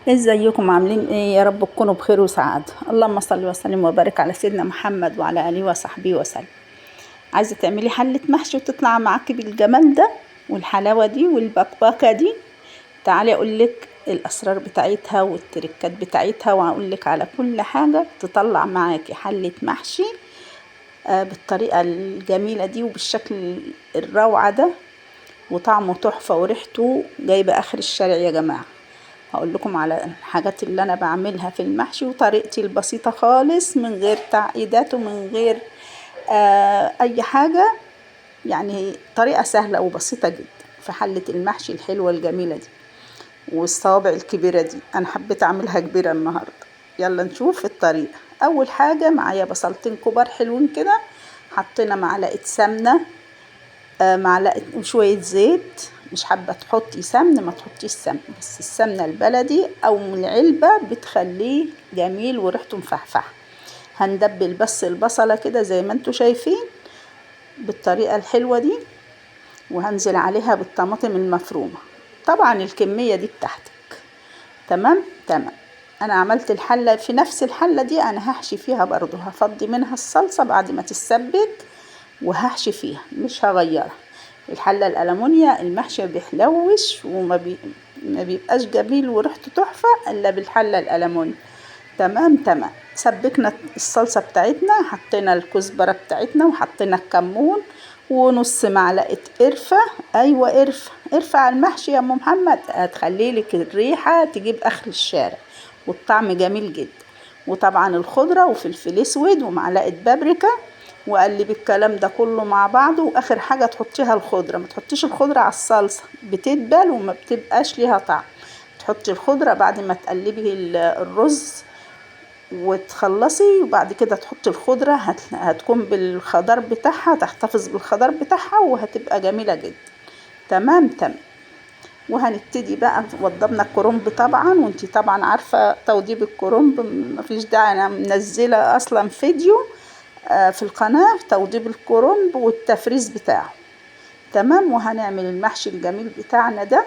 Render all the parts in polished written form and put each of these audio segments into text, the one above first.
ازيكم عاملين ايه؟ يا رب تكونوا بخير وسعادة. اللهم صل وسلم وبارك على سيدنا محمد وعلى اله وصحبه وسلم. عايزة تعملي حلة محشي وتطلع معاكي بالجمال ده والحلاوة دي والبكبكة دي؟ تعالي اقولك الاسرار بتاعتها والتركات بتاعتها، وهقولك على كل حاجة تطلع معاكي حلة محشي بالطريقة الجميلة دي وبالشكل الروعة ده، وطعمه تحفة وريحته جايبة اخر الشارع يا جماعة. هقول لكم على الحاجات اللي انا بعملها في المحشي وطريقتي البسيطة خالص، من غير تعقيدات ومن غير اي حاجة. يعني طريقة سهلة وبسيطة جدا في حلة المحشي الحلوة الجميلة دي والصوابع الكبيرة دي. انا حبيت اعملها كبيرة النهاردة. يلا نشوف الطريقة. اول حاجة معايا بصلتين كبار حلوين كده، حطينا معلقة سمنة، معلقة وشوية زيت. مش حابة تحطي سمن ما تحطيش سمن، بس السمنة البلدي او من العلبة بتخليه جميل وريحته مفحفحة. هندبل بس البصلة كده زي ما انتوا شايفين بالطريقة الحلوة دي، وهنزل عليها بالطماطم المفرومة. طبعا الكمية دي بتاعتك. تمام. انا عملت الحلة، في نفس الحلة دي انا هحشي فيها برضو، هفضي منها الصلصة بعد ما تتسبك وهحشي فيها، مش هغيرها. الحلة الألمونيا المحشي بيحلوش ما بيبقاش جميل وريحته تحفة إلا بالحلة الألمونيا. تمام. سبكنا الصلصة بتاعتنا، حطينا الكزبرة بتاعتنا وحطينا الكمون ونص معلقة قرفة. أيوة قرفة على المحشي يا أم محمد، هتخلي لك الريحة تجيب آخر الشارع والطعم جميل جدا. وطبعا الخضرة وفلفل اسود ومعلقة بابريكا، وقلبي الكلام ده كله مع بعضه. واخر حاجة تحطيها الخضرة، ما تحطيش الخضرة على الصلصة بتدبل وما بتبقاش ليها طعم. تحطي الخضرة بعد ما تقلبي الرز وتخلصي، وبعد كده تحطي الخضرة هتكون بالخضار بتاعها، تحتفظ بالخضار بتاعها وهتبقى جميلة جدا. تمام. وهنبتدي بقى. وضبنا الكرنب طبعا، وانتي طبعا عارفة توضيب الكرنب، مفيش داعي، انا منزلة اصلا فيديو في القناة توضيب الكرنب والتفريز بتاعه. تمام. وهنعمل المحشي الجميل بتاعنا ده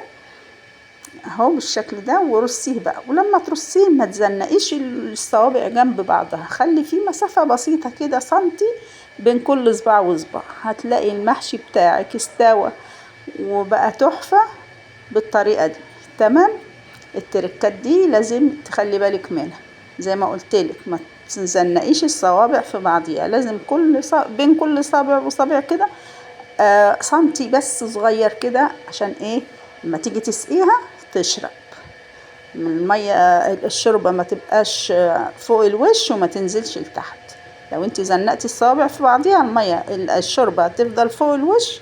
اهو بالشكل ده، ورصيه بقى. ولما ترصيه ما تزنقيش الصوابع جنب بعضها، خلي فيه مسافة بسيطة كده سنتي بين كل صباع وصباع، هتلاقي المحشي بتاعك استوى وبقى تحفة بالطريقة دي. تمام. التركات دي لازم تخلي بالك منها، زي ما قلتلك ما تزنقيش الصوابع في بعضيها، لازم بين كل صابع وصابع كده سنتي بس صغير كده، عشان ايه؟ لما تيجي تسقيها تشرب من المية، الشوربة ما تبقاش فوق الوش وما تنزلش لتحت. لو انت زنقتي الصوابع في بعضيها المية الشوربة هتفضل فوق الوش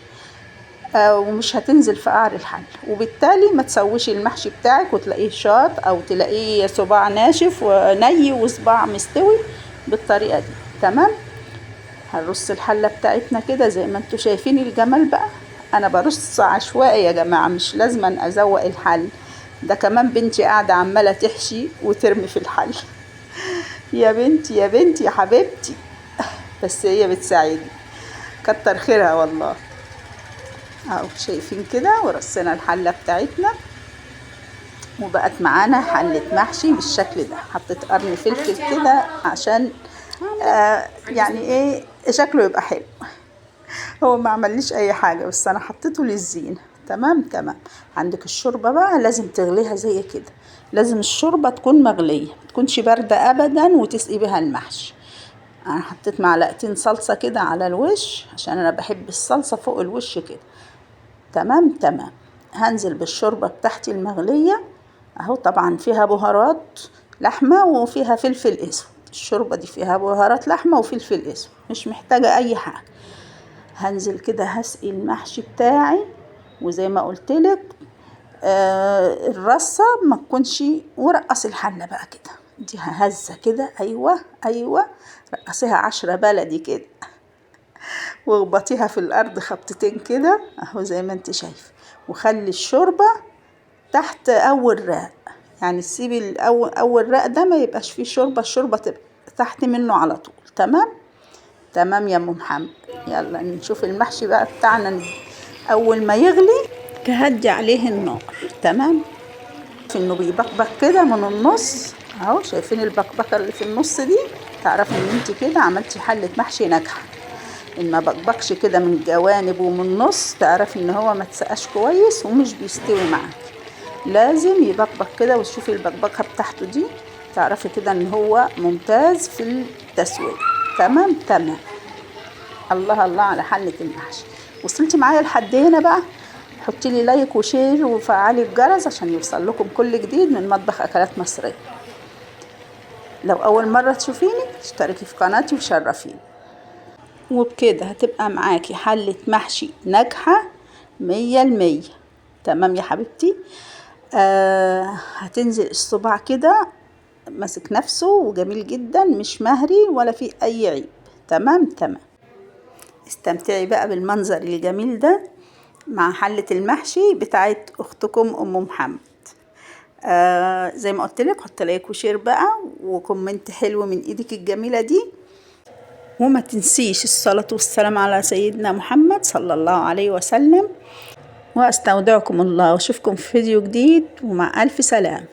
ومش هتنزل في قعر الحل، وبالتالي ما تسويش المحشي بتاعك وتلاقيه شاط او تلاقيه صباع ناشف وني وصباع مستوي بالطريقة دي. تمام. هنرص الحلة بتاعتنا كده زي ما انتوا شايفين الجمال بقى. انا برص عشوائي يا جماعة، مش لازم ازوق الحل ده. كمان بنتي قاعدة عمالة تحشي وترمي في الحل يا بنتي يا بنتي يا حبيبتي، بس هي بتساعدني، كتر خيرها والله. اهو شايفين كده، ورصينا الحلة بتاعتنا وبقت معانا حلة محشي بالشكل ده. حطيت قرن فلفل كده عشان يعني ايه شكله يبقى حلو. هو ما عمليش اي حاجة، بس انا حطيته للزينة. تمام. عندك الشوربة بقى لازم تغليها زي كده، لازم الشوربة تكون مغلية، ما تكونش باردة ابدا وتسقي بها المحشي. انا حطيت معلقتين صلصة كده على الوش عشان انا بحب الصلصة فوق الوش كده. تمام. هنزل بالشوربة بتاعتي المغلية اهو. طبعا فيها بهارات لحمة وفيها فلفل اسود، الشوربة دي فيها بهارات لحمة وفلفل اسود، مش محتاجة اي حاجة. هنزل كده هسقي المحشي بتاعي، وزي ما قلتلك الرصة ما تكونش، ورقصي الحلة بقى كده، اديها هزة كده. ايوه رقصيها 10 بلدي كده، واخبطيها في الارض خبطتين كده اهو زي ما انت شايف. وخلي الشوربة تحت اول رق، يعني تسيبي اول رق ده ما يبقاش فيه شوربة، الشوربة تبقى تحت منه على طول. تمام يا ام محمد. يلا نشوف المحشي بقى بتاعنا. اول ما يغلي تهدي عليه النار. تمام. انه بيبقبق كده من النص اهو، شايفين البقبقه اللي في النص دي؟ تعرفي ان انت كده عملتي حله محشي ناجحه. ان ما بقبقش كده من الجوانب ومن النص تعرفي ان هو ما اتسقاش كويس ومش بيستوي معاك. لازم يبقبق كده، وتشوفي البقبقه بتاعته دي تعرفي كده ان هو ممتاز في التسويه. تمام تمام. الله الله على حله المحشي. وصلتي معايا لحد هنا بقى؟ حطي لي لايك وشير وفعلي الجرس عشان يوصل لكم كل جديد من مطبخ اكلات مصريه. لو اول مره تشوفيني اشتركي في قناتي وشرفيني. وبكده هتبقى معاكي حله محشي ناجحه 100%. تمام يا حبيبتي. هتنزل الصباع كده ماسك نفسه وجميل جدا، مش مهري ولا فيه اي عيب. تمام تمام. استمتعي بقى بالمنظر الجميل ده مع حلة المحشي بتاعت اختكم ام محمد. زي ما قلت لك، حط لايك وشير بقى وكومنت حلو من ايدك الجميلة دي، وما تنسيش الصلاة والسلام على سيدنا محمد صلى الله عليه وسلم. واستودعكم الله واشوفكم في فيديو جديد، ومع الف سلام.